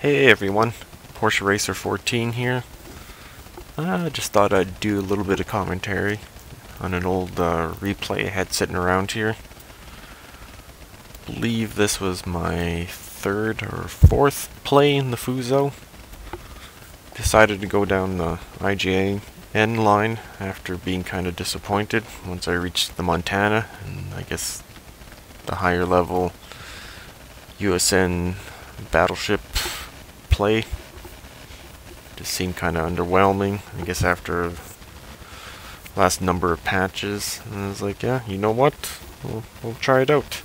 Hey everyone, Porsche Racer 14 here. I just thought I'd do a little bit of commentary on an old replay I had sitting around here. I believe this was my third or fourth play in the Fuso. Decided to go down the IGN line after being kind of disappointed once I reached the Montana and I guess the higher level USN battleship play. Just seemed kind of underwhelming, I guess, after last number of patches. And I was like, yeah, you know what? We'll try it out.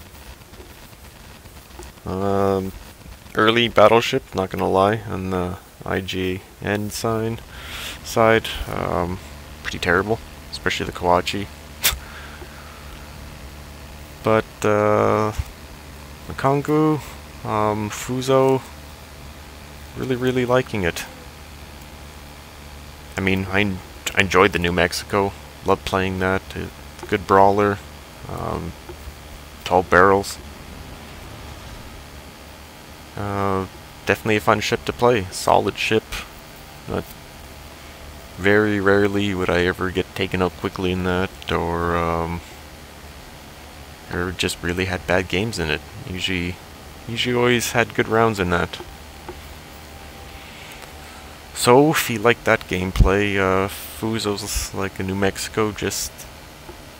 Early battleship, not gonna lie, on the IGN side, pretty terrible, especially the Kawachi. But Makangu, Fuso, really liking it. I mean, I enjoyed the New Mexico, loved playing that. It's a good brawler, tall barrels. Definitely a fun ship to play, solid ship. Very rarely would I ever get taken out quickly in that, or just really had bad games in it. Usually always had good rounds in that. So if you like that gameplay, Fuso's like a New Mexico, just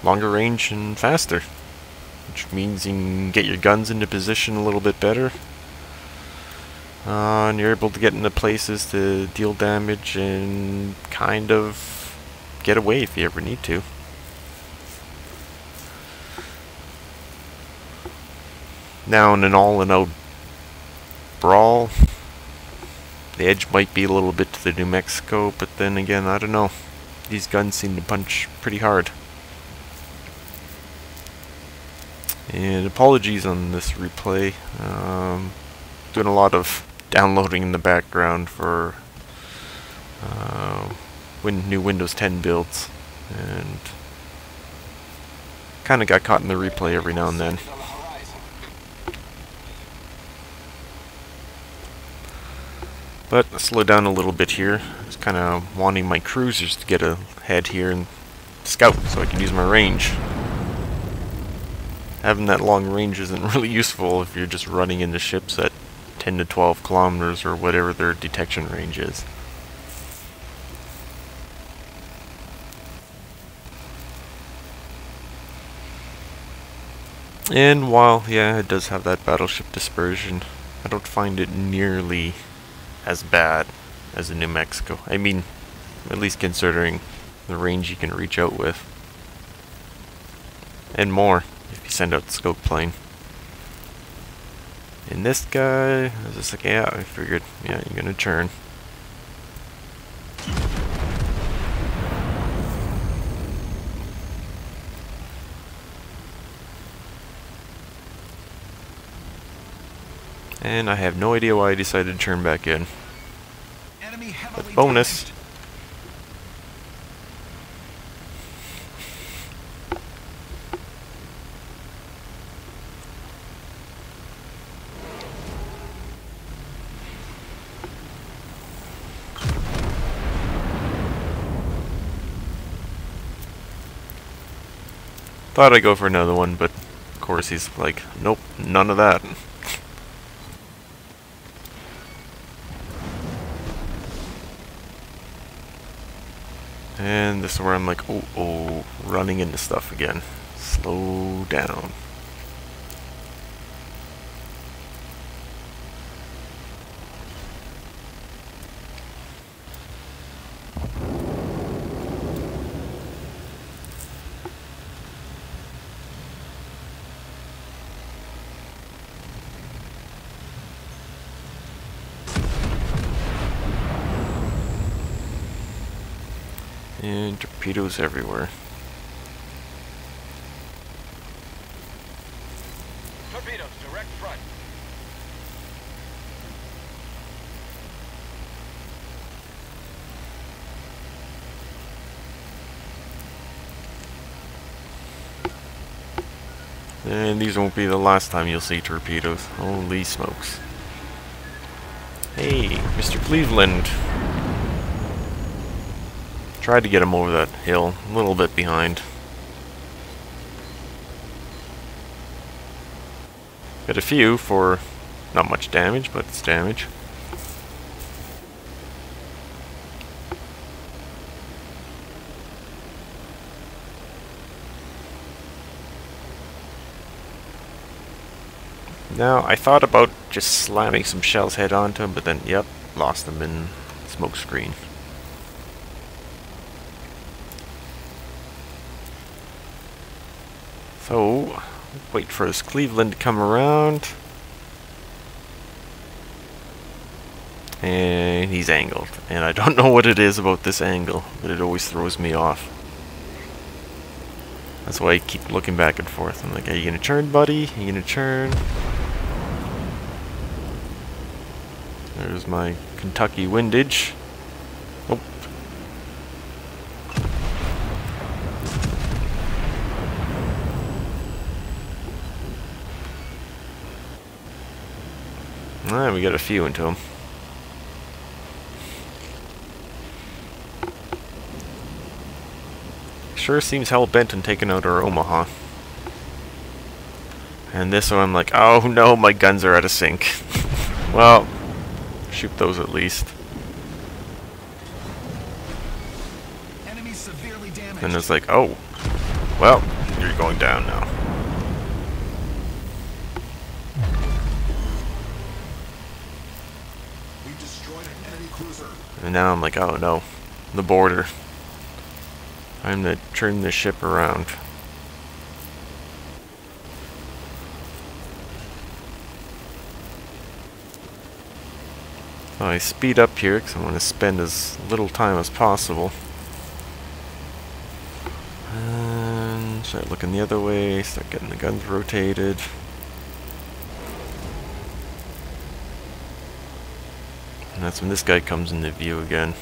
longer range and faster, which means you can get your guns into position a little bit better, and you're able to get into places to deal damage and kind of get away if you ever need to. Now in an all-in-out brawl, the edge might be a little bit to the New Mexico, but then again, I don't know. These guns seem to punch pretty hard. And apologies on this replay. Doing a lot of downloading in the background for new Windows 10 builds, and kind of got caught in the replay every now and then. But I'll slow down a little bit here. Just kind of wanting my cruisers to get ahead here and scout so I can use my range. Having that long range isn't really useful if you're just running into ships at 10 to 12 kilometers or whatever their detection range is. And while, yeah, it does have that battleship dispersion, I don't find it nearly as bad as the New Mexico. I mean, at least considering the range you can reach out with. And more, if you send out the scope plane. And this guy, I was just like, yeah, I figured, yeah, you're gonna turn. And I have no idea why I decided to turn back in. But bonus. Thought I'd go for another one, but of course he's like, nope, none of that. And this is where I'm like, oh, running into stuff again. Slow down. And torpedoes everywhere. Torpedoes, direct front. And these won't be the last time you'll see torpedoes. Holy smokes. Hey, Mr. Cleveland. Tried to get him over that hill, a little bit behind. Got a few for not much damage, but it's damage. Now, I thought about just slamming some shells head onto him, but then, yep, lost them in smoke screen. So, wait for this Cleveland to come around. And he's angled. And I don't know what it is about this angle, but it always throws me off. That's why I keep looking back and forth. I'm like, are you gonna turn, buddy? Are you gonna turn? There's my Kentucky windage. Oh. Alright, we got a few into him. Sure seems hell-bent on taking out our Omaha. And this one I'm like, oh no, my guns are out of sync. Well, shoot those at least. Enemy severely damaged. And it's like, oh, well, you're going down now. We destroyed an enemy cruiser. And now I'm like, oh no, the border. I'm gonna turn this ship around. So I speed up here because I want to spend as little time as possible. And start looking the other way, start getting the guns rotated. And that's when this guy comes into view again.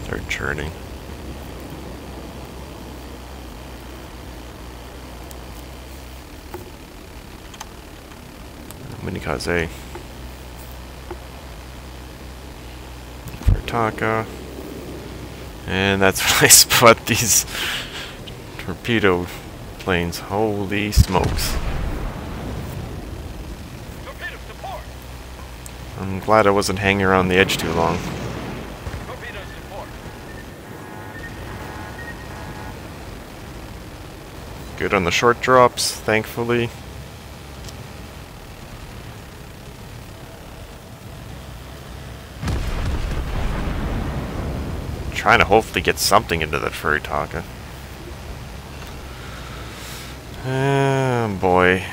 Start churning. Minikaze. Taka. And that's when I spot these torpedo planes. Holy smokes. Torpedoes to port. I'm glad I wasn't hanging around the edge too long. Torpedoes to port. Good on the short drops, thankfully. Trying to hopefully get something into that furry Taka. Boy.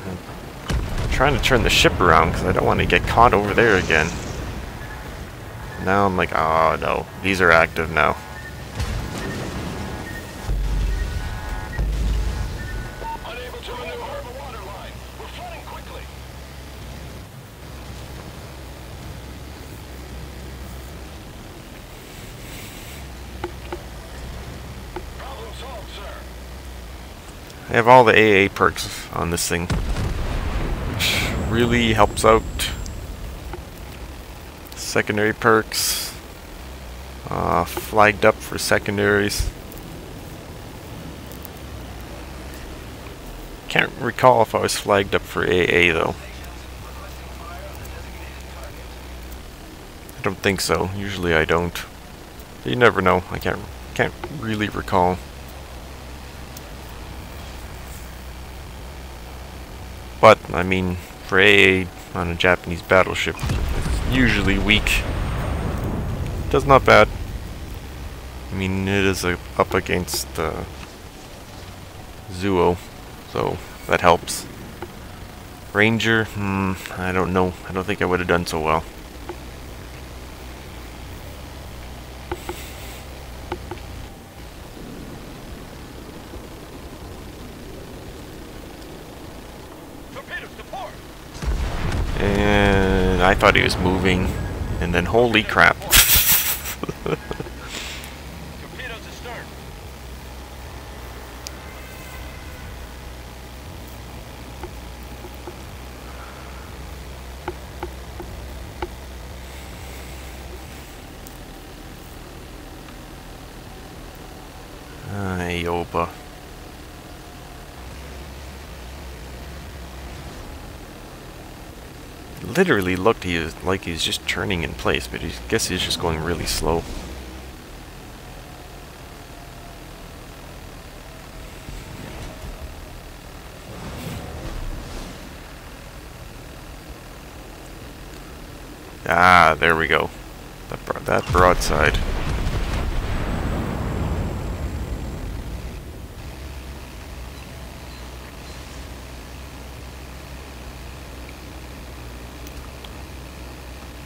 I'm trying to turn the ship around because I don't want to get caught over there again. Now I'm like, oh no, these are active now. Unable to maneuver the water line. We're flooding quickly. Problem solved, sir. I have all the AA perks on this thing, which really helps out. Secondary perks, flagged up for secondaries. Can't recall if I was flagged up for AA though. I don't think so. Usually I don't. But you never know. I can't really recall. But I mean, for AA on a Japanese battleship, it's usually weak. Does not bad. I mean, it is up against Zuo, so that helps. Ranger, I don't know. I don't think I would have done so well. Torpedoes to port. And I thought he was moving, and then holy crap. Torpedoes astern. Ioba. Literally looked like he was just turning in place, but I guess he's just going really slow. Ah, there we go. That broadside.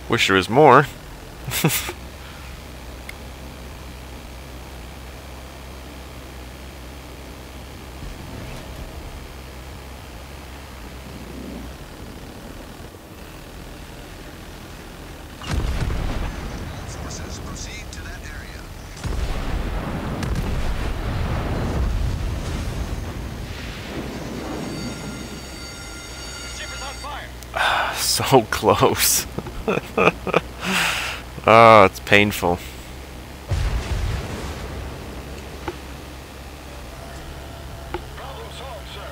Wish there was more. Forces proceed to that area. Ship is on fire. So close. Oh, it's painful. Problem solved, sir.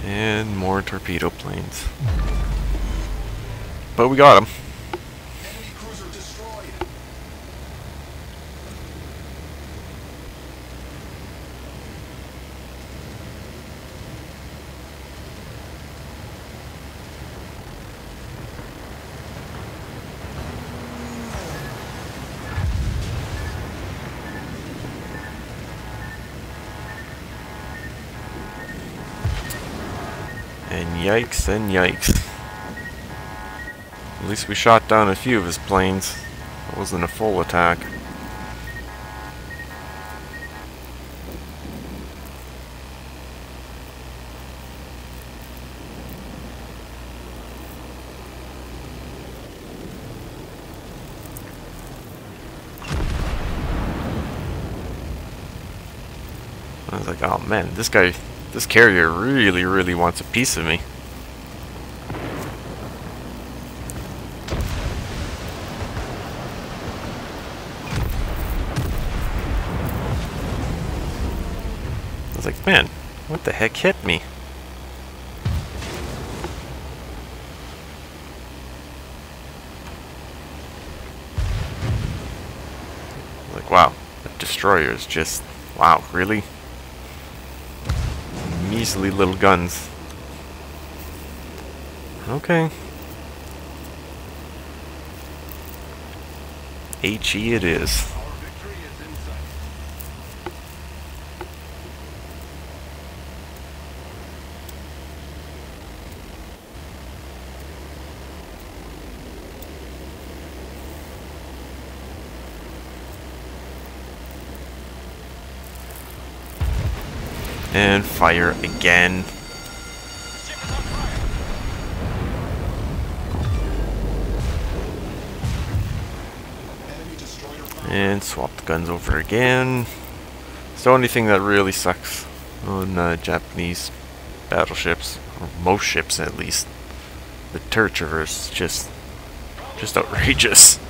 And more torpedo planes. But we got them. Enemy cruiser destroyed. And yikes and yikes. At least we shot down a few of his planes. It wasn't a full attack. I was like, oh man, this carrier really wants a piece of me. I was like, man, what the heck hit me? Like, wow, that destroyer is just, wow, really? Measly little guns. Okay. HE it is. Our victory is in sight. And fire again. Ship is on fire. Enemy destroyer found. And swap the guns over again. It's the only thing that really sucks on Japanese battleships, or most ships at least. The turret traverse is just outrageous.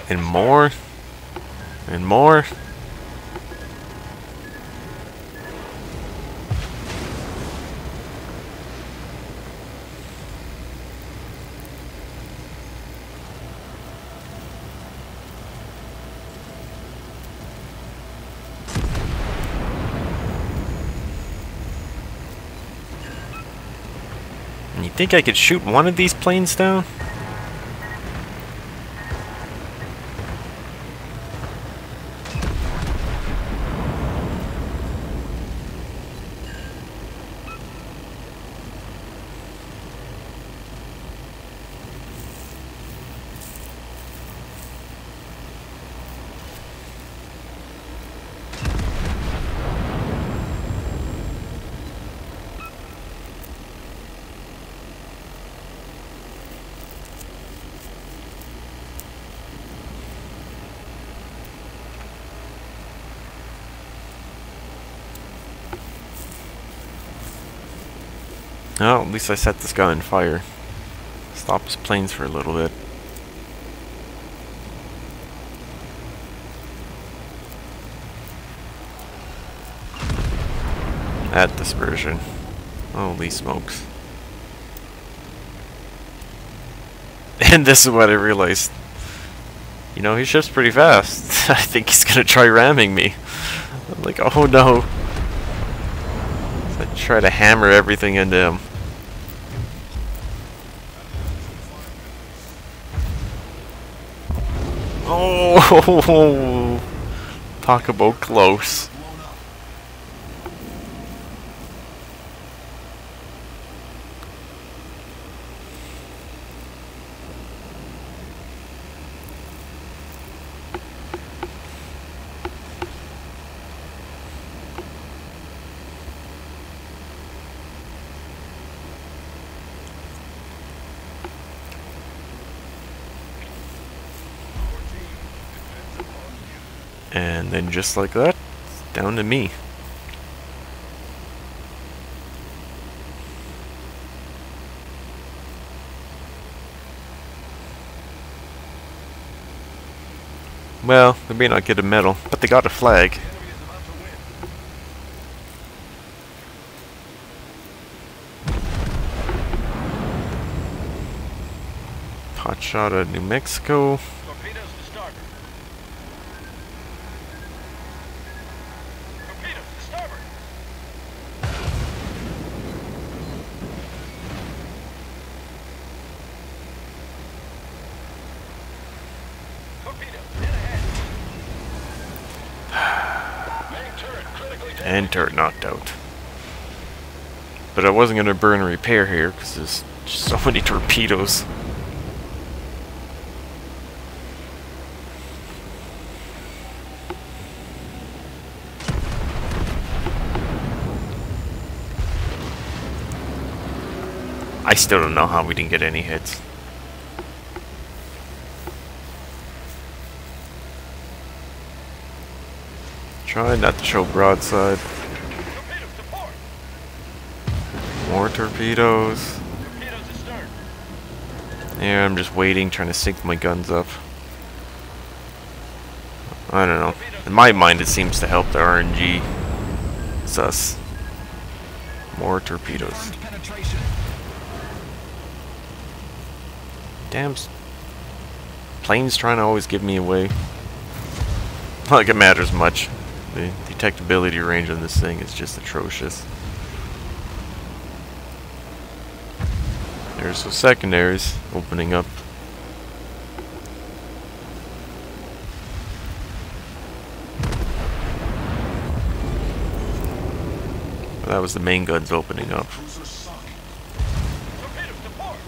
And more. And more. And you think I could shoot one of these planes down? Well, at least I set this guy on fire. Stop his planes for a little bit. That dispersion. Holy smokes. And this is what I realized. You know, he shifts pretty fast. I think he's gonna try ramming me. I'm like, oh no. So I try to hammer everything into him. Oh, talk about close. And then just like that, it's down to me. Well, they may not get a medal, but they got a flag. Hot shot at New Mexico. Torpedoes to starboard. Torpedoes to starboard. Torpedoes dead ahead. Main turret critically damaged. And turret knocked out. But I wasn't going to burn and repair here because there's just so many torpedoes. I still don't know how we didn't get any hits. Try not to show broadside. Torpedoes to port. More torpedoes. Torpedoes to stern. Yeah, I'm just waiting, trying to sync my guns up. I don't know. In my mind, it seems to help the RNG. Sus. More torpedoes. Penetration. Damn. Planes trying to always give me away. Not like it matters much. The detectability range on this thing is just atrocious. There's the secondaries opening up. That was the main guns opening up. Cruiser sunk. Torpedoes to port.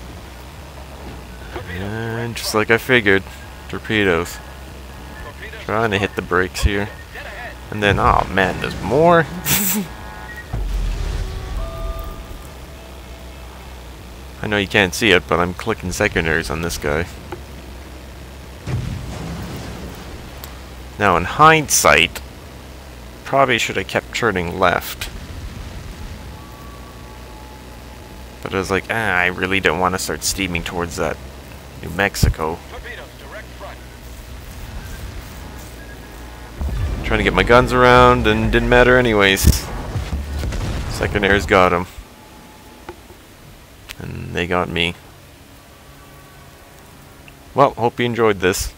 And just like I figured, torpedoes. Torpedoes Trying to hit the brakes here. dead ahead. And then, oh man, there's more. I know you can't see it, but I'm clicking secondaries on this guy. Now, in hindsight, probably should have kept turning left. But I was like, I really don't want to start steaming towards that New Mexico. Torpedoes direct front. Trying to get my guns around, and didn't matter anyways. Secondaries got him. And they got me. Well, hope you enjoyed this.